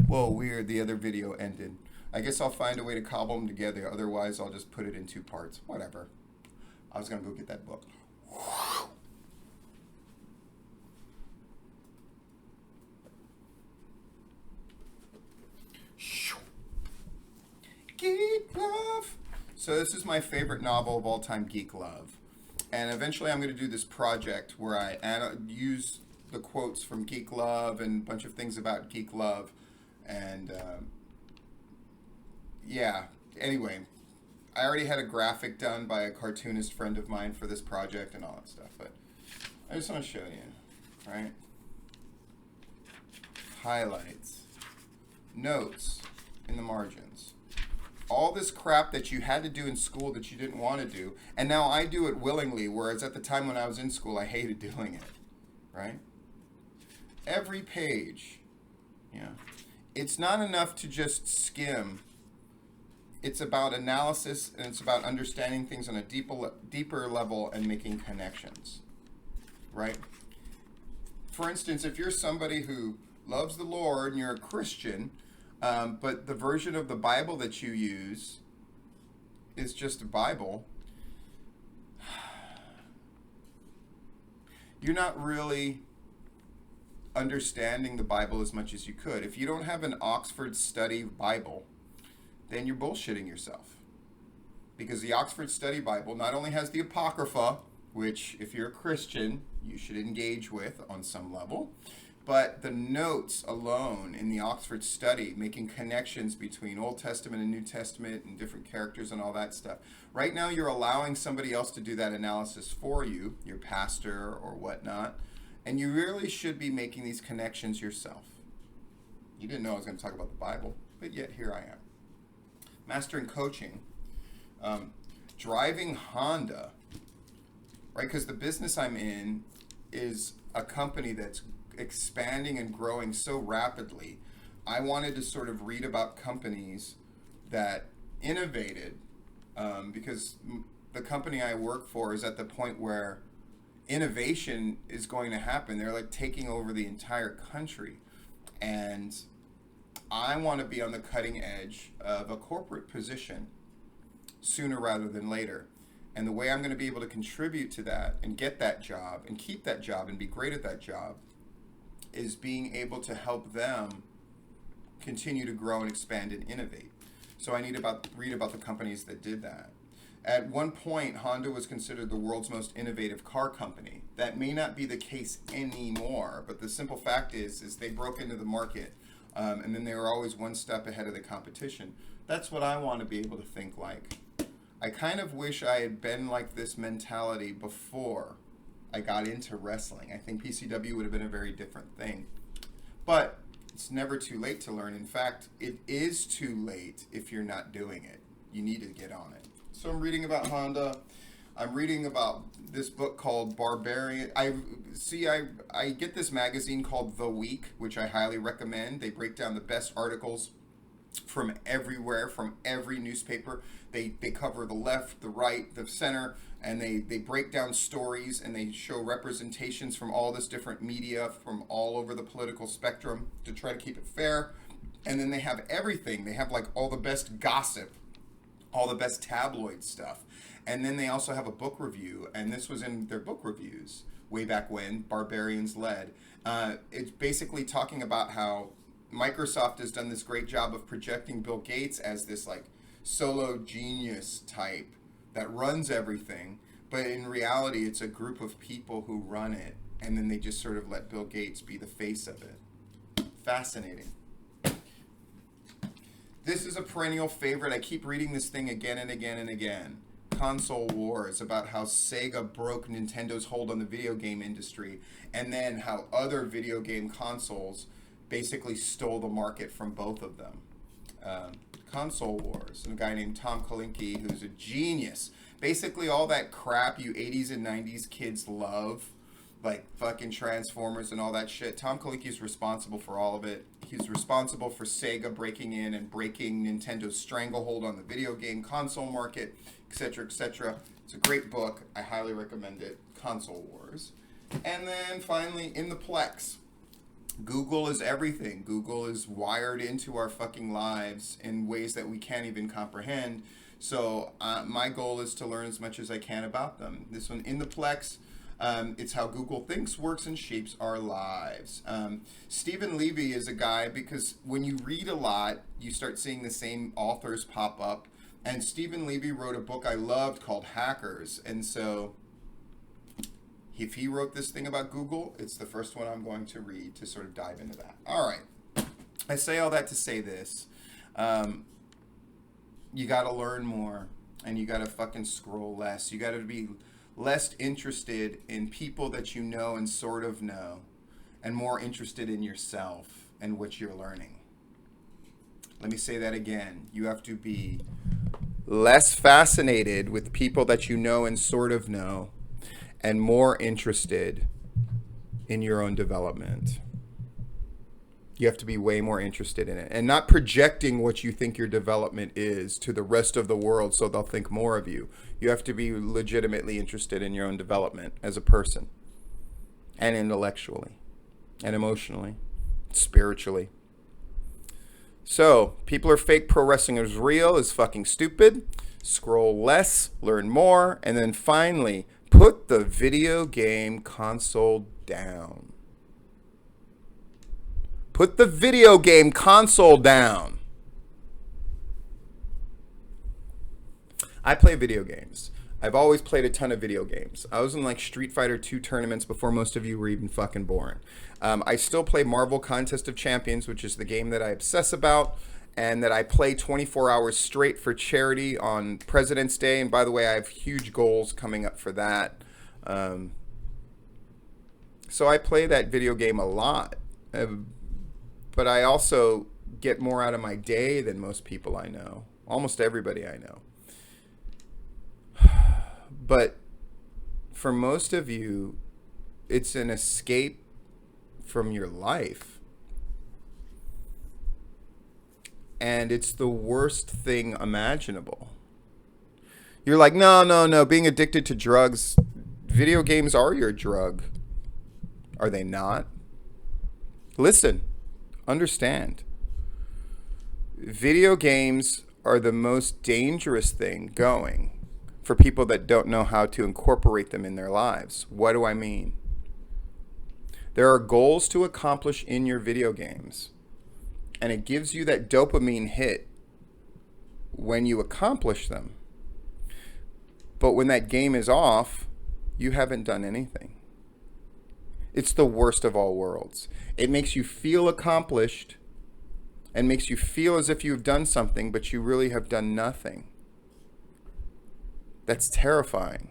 Whoa, weird. The other video ended. I guess I'll find a way to cobble them together. Otherwise, I'll just put it in 2 parts. Whatever. I was going to go get that book. Geek Love. So this is my favorite novel of all time, Geek Love. And eventually I'm going to do this project where I use the quotes from Geek Love and a bunch of things about Geek Love. And yeah, anyway, I already had a graphic done by a cartoonist friend of mine for this project and all that stuff. But I just want to show you, right? Highlights, notes in the margins. All this crap that you had to do in school that you didn't want to do, and now I do it willingly, whereas at the time when I was in school, I hated doing it, right? Every page, yeah. It's not enough to just skim. It's about analysis, and it's about understanding things on a deeper level and making connections, right? For instance, if you're somebody who loves the Lord and you're a Christian, but the version of the Bible that you use is just a Bible, you're not really understanding the Bible as much as you could. If you don't have an Oxford Study Bible, then you're bullshitting yourself. Because the Oxford Study Bible not only has the Apocrypha, which if you're a Christian, you should engage with on some level, but the notes alone in the Oxford Study, making connections between Old Testament and New Testament and different characters and all that stuff. Right now you're allowing somebody else to do that analysis for you, your pastor or whatnot, and you really should be making these connections yourself. You didn't know I was going to talk about the Bible, but yet here I am. Mastering coaching, driving Honda, right? Because the business I'm in is a company that's expanding and growing so rapidly. I wanted to sort of read about companies that innovated, because the company I work for is at the point where innovation is going to happen. They're like taking over the entire country, and I want to be on the cutting edge of a corporate position sooner rather than later. And the way I'm going to be able to contribute to that and get that job and keep that job and be great at that job is being able to help them continue to grow and expand and innovate. So I need to read about the companies that did that. At one point, Honda was considered the world's most innovative car company. That may not be the case anymore, but the simple fact is they broke into the market, and then they were always one step ahead of the competition. That's what I want to be able to think like. I kind of wish I had been like this mentality before I got into wrestling. I think PCW would have been a very different thing. But it's never too late to learn. In fact, it is too late if you're not doing it. You need to get on it. So I'm reading about Honda. I'm reading about this book called Barbarian. I get this magazine called The Week, which I highly recommend. They break down the best articles from everywhere, from every newspaper. They cover the left, the right, the center, and they break down stories, and they show representations from all this different media from all over the political spectrum to try to keep it fair. And then they have everything. They have like all the best gossip, all the best tabloid stuff. And then they also have a book review, and this was in their book reviews way back when, Barbarians led. It's basically talking about how Microsoft has done this great job of projecting Bill Gates as this like solo genius type that runs everything, but in reality it's a group of people who run it, and then they just sort of let Bill Gates be the face of it. Fascinating. This is a perennial favorite. I keep reading this thing again and again and again. Console Wars, about how Sega broke Nintendo's hold on the video game industry, and then how other video game consoles basically stole the market from both of them. Console Wars, and a guy named Tom Kalinke, who's a genius. Basically all that crap you 80s and 90s kids love, like fucking Transformers and all that shit, Tom Kalinke's responsible for all of it. He's responsible for Sega breaking in and breaking Nintendo's stranglehold on the video game console market, etc., etc. It's a great book. I highly recommend it. Console Wars. And then finally, In the Plex. Google is everything. Google is wired into our fucking lives in ways that we can't even comprehend. So my goal is to learn as much as I can about them. This one, In the Plex, it's how Google thinks, works, and shapes our lives. Stephen Levy is a guy, because when you read a lot, you start seeing the same authors pop up. And Stephen Levy wrote a book I loved called Hackers. And so if he wrote this thing about Google, it's the first one I'm going to read to sort of dive into that. All right. I say all that to say this. You got to learn more, and you got to fucking scroll less. You got to be less interested in people that you know and sort of know, and more interested in yourself and what you're learning. Let me say that again. You have to be less fascinated with people that you know and sort of know, and more interested in your own development. You have to be way more interested in it, and not projecting what you think your development is to the rest of the world so they'll think more of you. You have to be legitimately interested in your own development as a person, and intellectually, and emotionally, spiritually. So, people are fake, pro wrestling is real is fucking stupid. Scroll less, learn more, and then finally, put the video game console down. Put the video game console down. I play video games. I've always played a ton of video games. I was in like Street Fighter 2 tournaments before most of you were even fucking born. I still play Marvel Contest of Champions, which is the game that I obsess about, and that I play 24 hours straight for charity on President's Day. And by the way, I have huge goals coming up for that. So I play that video game a lot. But I also get more out of my day than most people I know. Almost everybody I know. But for most of you, it's an escape from your life. And it's the worst thing imaginable. You're like, no, being addicted to drugs, video games are your drug. Are they not? Listen, understand. Video games are the most dangerous thing going for people that don't know how to incorporate them in their lives. What do I mean? There are goals to accomplish in your video games, and it gives you that dopamine hit when you accomplish them. But when that game is off, you haven't done anything. It's the worst of all worlds. It makes you feel accomplished and makes you feel as if you've done something, but you really have done nothing. That's terrifying.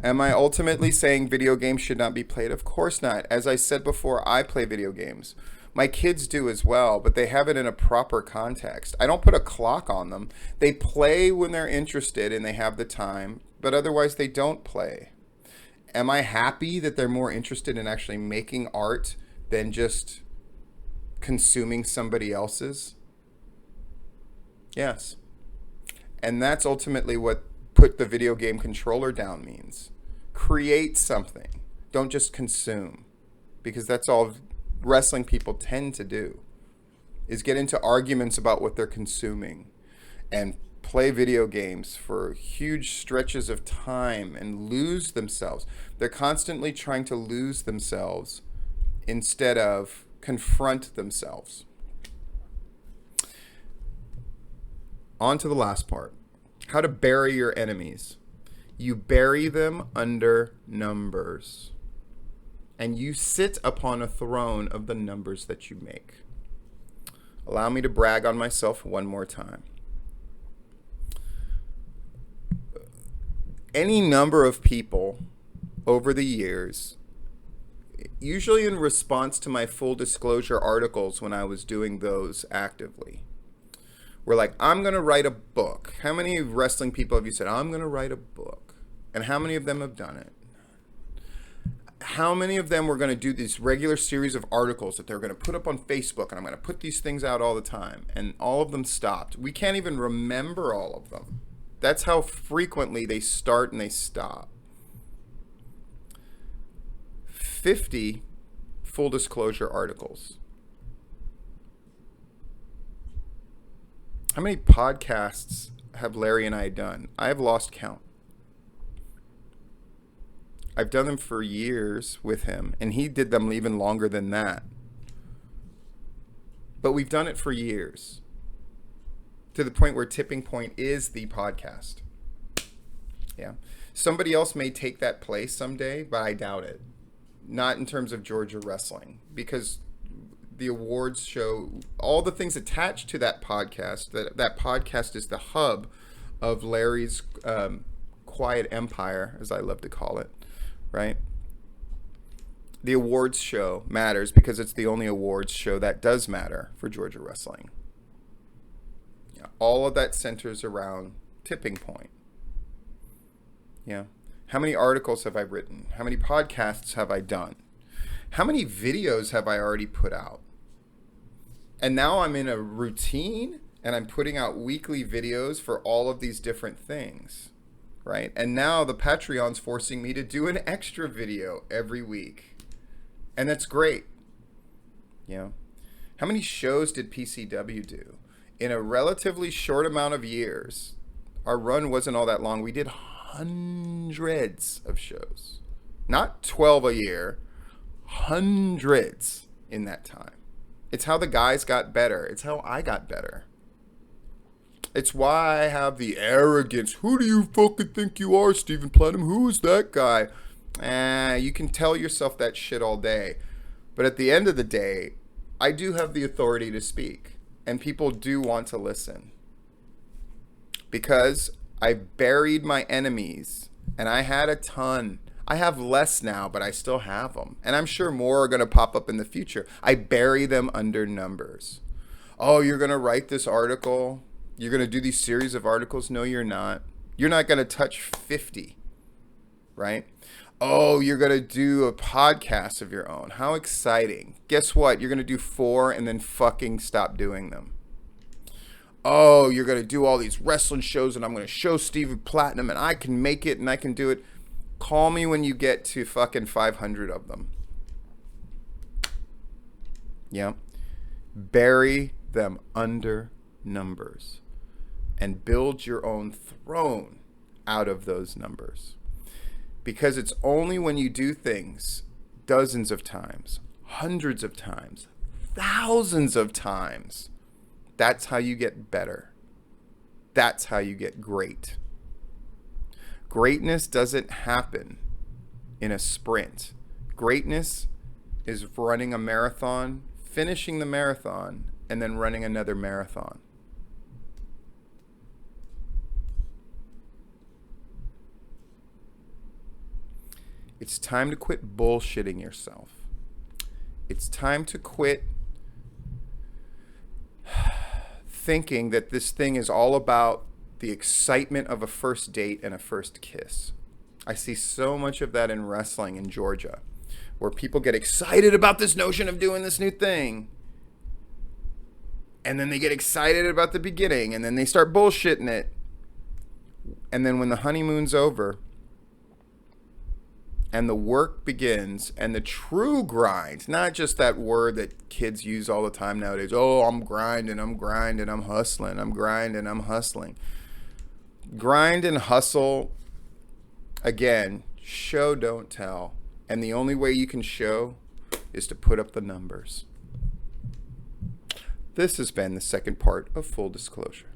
Am I ultimately saying video games should not be played? Of course not. As I said before, I play video games. My kids do as well, but they have it in a proper context. I don't put a clock on them. They play when they're interested and they have the time, but otherwise they don't play. Am I happy that they're more interested in actually making art than just consuming somebody else's? Yes. And that's ultimately what put the video game controller down means. Create something. Don't just consume. Because that's all wrestling people tend to do, is get into arguments about what they're consuming and play video games for huge stretches of time and lose themselves. They're constantly trying to lose themselves instead of confront themselves. On to the last part. How to bury your enemies. You bury them under numbers. And you sit upon a throne of the numbers that you make. Allow me to brag on myself one more time. Any number of people over the years, usually in response to my full disclosure articles when I was doing those actively, were like, I'm going to write a book. How many wrestling people have you said, I'm going to write a book? And how many of them have done it? How many of them were going to do this regular series of articles that they're going to put up on Facebook, and I'm going to put these things out all the time, and all of them stopped? We can't even remember all of them. That's how frequently they start and they stop. 50 full disclosure articles? How many podcasts have Larry and I done? I have lost count. I've done them for years with him, and he did them even longer than that. But we've done it for years, to the point where Tipping Point is the podcast. Yeah. Somebody else may take that place someday, but I doubt it. Not in terms of Georgia wrestling, because the awards show, all the things attached to that podcast, that podcast is the hub of Larry's quiet empire, as I love to call it, right? The awards show matters because it's the only awards show that does matter for Georgia wrestling. Yeah, all of that centers around Tipping Point. Yeah. How many articles have I written? How many podcasts have I done? How many videos have I already put out? And now I'm in a routine and I'm putting out weekly videos for all of these different things, right? And now the Patreon's forcing me to do an extra video every week. And that's great. You know, how many shows did PCW do? In a relatively short amount of years, our run wasn't all that long. We did hundreds of shows. Not 12 a year, hundreds in that time. It's how the guys got better. It's how I got better. It's why I have the arrogance. Who do you fucking think you are, Stephen Platinum? Who is that guy? You can tell yourself that shit all day. But at the end of the day, I do have the authority to speak. And people do want to listen. Because I buried my enemies. And I had a ton. I have less now, but I still have them. And I'm sure more are going to pop up in the future. I bury them under numbers. Oh, you're going to write this article? You're going to do these series of articles? No, you're not. You're not going to touch 50, right? Oh, you're going to do a podcast of your own. How exciting. Guess what? You're going to do 4 and then fucking stop doing them. Oh, you're going to do all these wrestling shows and I'm going to show Stephen Platinum and I can make it and I can do it. Call me when you get to fucking 500 of them. Yeah. Bury them under numbers and build your own throne out of those numbers. Because it's only when you do things dozens of times, hundreds of times, thousands of times, that's how you get better. That's how you get great. Greatness doesn't happen in a sprint. Greatness is running a marathon, finishing the marathon, and then running another marathon. It's time to quit bullshitting yourself. It's time to quit thinking that this thing is all about the excitement of a first date and a first kiss. I see so much of that in wrestling in Georgia, where people get excited about this notion of doing this new thing. And then they get excited about the beginning, and then they start bullshitting it. And then when the honeymoon's over, and the work begins, and the true grind, not just that word that kids use all the time nowadays. Oh, I'm grinding, I'm hustling, I'm grinding, I'm hustling. Grind and hustle, again, show, don't tell. And the only way you can show is to put up the numbers. This has been the second part of Full Disclosure.